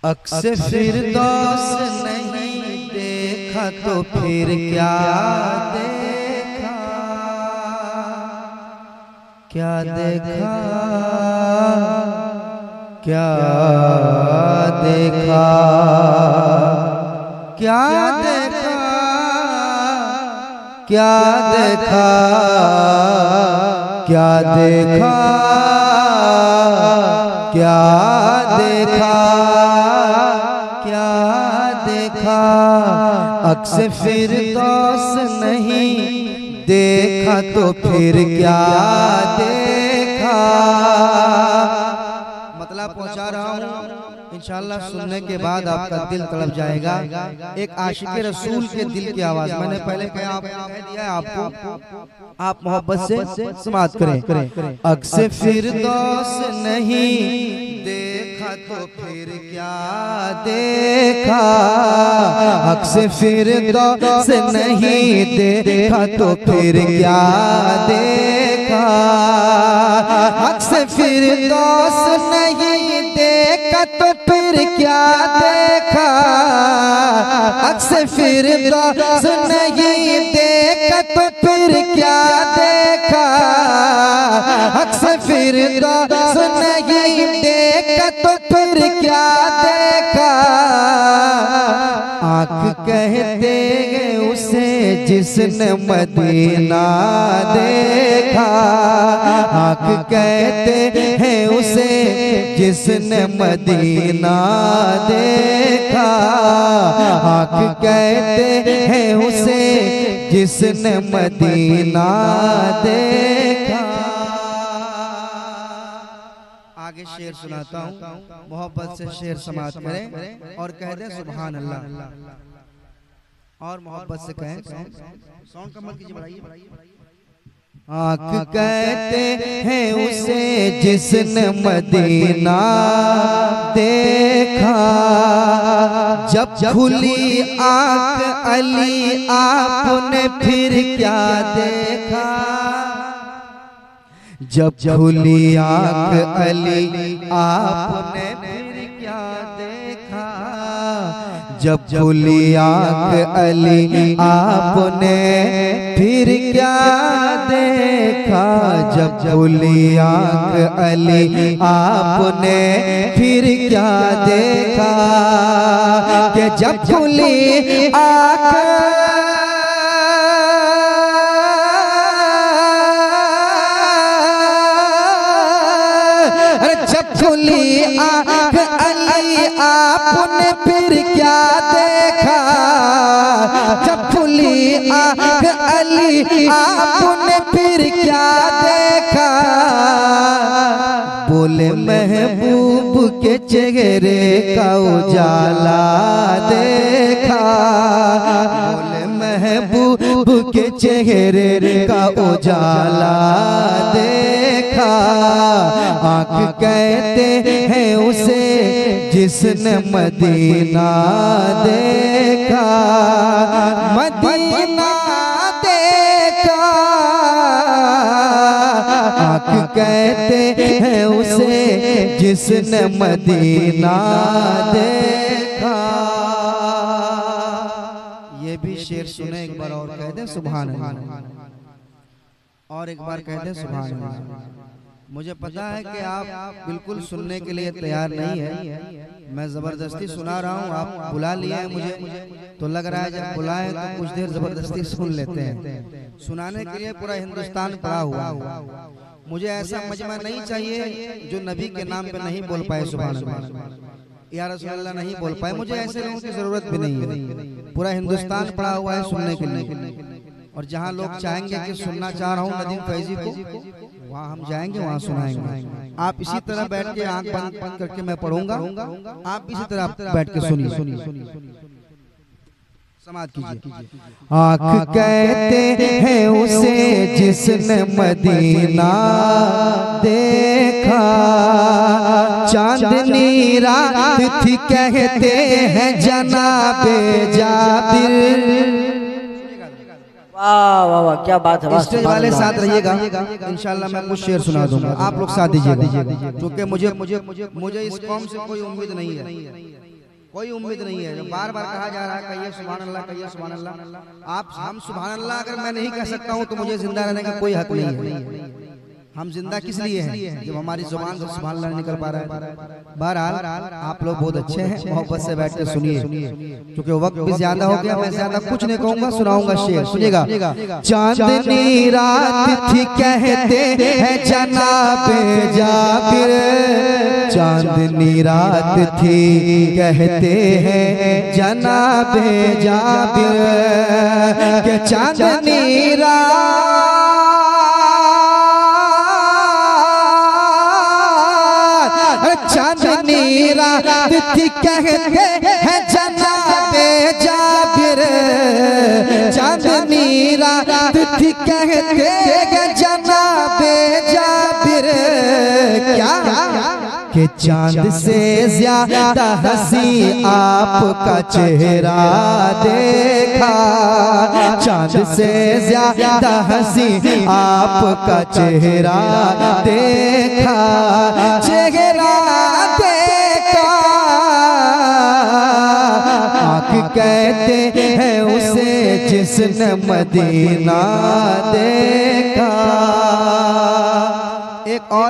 अक्स फिरदौस नहीं देखा तो फिर क्या देखा, क्या देखा, क्या देखा, क्या देखा, क्या देखा, क्या देखा, क्या देखा, क्या देखा। अक्स फिरदौस नहीं देखा तो फिर क्या देखा। मतलब पहुंचा रहा हूँ, इंशाअल्लाह सुनने के बाद आपका दिल तड़प जाएगा। एक आशिक़े रसूल के दिल की आवाज, मैंने पहले कह दिया है आपको, आप मोहब्बत से समाअत करें। अक्स फिरदौस नहीं देखा तो फिर क्या देखा, अक्स फिरदौस नहीं देखा तो फिर क्या देखा, अक्स फिरदौस नहीं देखा तो फिर क्या देखा, अक्स फिरदौस नहीं देखा तो फिर क्या देखा, अक्स फिरदौस नहीं देखा तो फिर क्या देखा। आँख कहते हैं उसे जिसने मदीना देखा, आँख कहते हैं उसे जिसने मदीना देखा, आँख कहते हैं उसे जिसने मदीना देखा। आगे शेर सुनाता हूँ, मोहब्बत से शेर समाअत करें और कह दें सुभान अल्लाह, और मोहब्बत से कहें, साउंड कम मत कीजिए, बढ़ाइए। आँख कहते हैं उसे जिसने मदीना देखा, जब खुली आँख अली आपने फिर क्या देखा, जब खुली आँख अली आपने फिर क्या देखा, जब खुली आँख अली आपने फिर क्या देखा, जब खुली आँख अली आपने फिर क्या देखा, कि जब खुली आँख खुली आँख अली आपने फिर क्या देखा, जब खुली आँख अली आपने फिर क्या देखा। बोले महबूब के चेहरे का उजाला देखा, बोले महबूब के चेहरे का उजाला देखा, आँख कहते हैं उसे जिसने मदीना देखा, मदीना देखा, आँख कहते हैं उसे जिसने मदीना देखा। ये भी शेर सुने एक बार और कह दे सुभान अल्लाह, और एक बार कह दे सुभान अल्लाह। मुझे पता है कि आप बिल्कुल सुनने के लिए तैयार नहीं है, मैं जबरदस्ती सुना रहा हूँ, आप बुला लिए हैं मुझे, तो लग रहा है जब बुलाए तो कुछ देर जबरदस्ती सुन लेते हैं। सुनाने के लिए पूरा हिंदुस्तान पड़ा हुआ, मुझे ऐसा मजमा नहीं चाहिए जो नबी के नाम पे नहीं बोल पाए सुभान अल्लाह या रसूल अल्लाह नहीं बोल पाए, मुझे ऐसे लोगों की जरूरत भी नहीं है। पूरा हिंदुस्तान पड़ा हुआ है सुनने के लिए, और जहाँ लोग चाहेंगे कि सुनना चाह रहा हूँ नदीम फैजी को, वहाँ हम जाएंगे, वहाँ सुनाएंगे। आप इसी तरह बैठ के आंख बंद करके मैं पढ़ूंगा, आप इसी तरह बैठ के सुनिए, समाअत कीजिए। आँख कहते हैं उसे जिसने मदीना देखा, चांदनी रात थी कहते हैं जनाबे जाबिर। वाह वाह वाह, क्या बात है। स्टेज वाले साथ रहिएगा, इंशाल्लाह मैं कुछ शेर सुना दूंगा, आप लोग साथ दीजिएगा, क्योंकि मुझे इस कौम से कोई उम्मीद नहीं है। कोई उम्मीद नहीं है। बार बार कहा जा रहा है कहिए सुभान अल्लाह, कहिए सुभान अल्लाह। आप हम सुभान अल्लाह अगर मैं नहीं कह सकता हूँ तो मुझे जिंदा रहने का कोई हक नहीं है। हम जिंदा किस लिए हैं जब हमारी जुबान से सुभान अल्लाह निकल पा रहा है। बहरहाल आप लोग बहुत अच्छे हैं, मोहब्बत से बैठ के सुनिए, क्योंकि वक्त भी ज्यादा हो गया। मैं ज्यादा कुछ नहीं कहूँगा, सुनाऊंगा शेर, सुनिएगा। चांदनी रात थी कहते हैं जनाबे जाबिर, चांदनी रात थी कहते हैं जनाबे जाबिर, के चांदनी रात चांदनी रात थी कहते हैं जनाबे जाबिर, चांदनी रात थी कहते हैं जनाबे जाबिर, क्या कि चांद से ज्यादा हंसी आपका चेहरा देखा, चांद से ज्यादा हंसी आपका चेहरा देखा, चेहरा देखा। आँख कहते हैं उसे जिसने मदीना देखा। एक और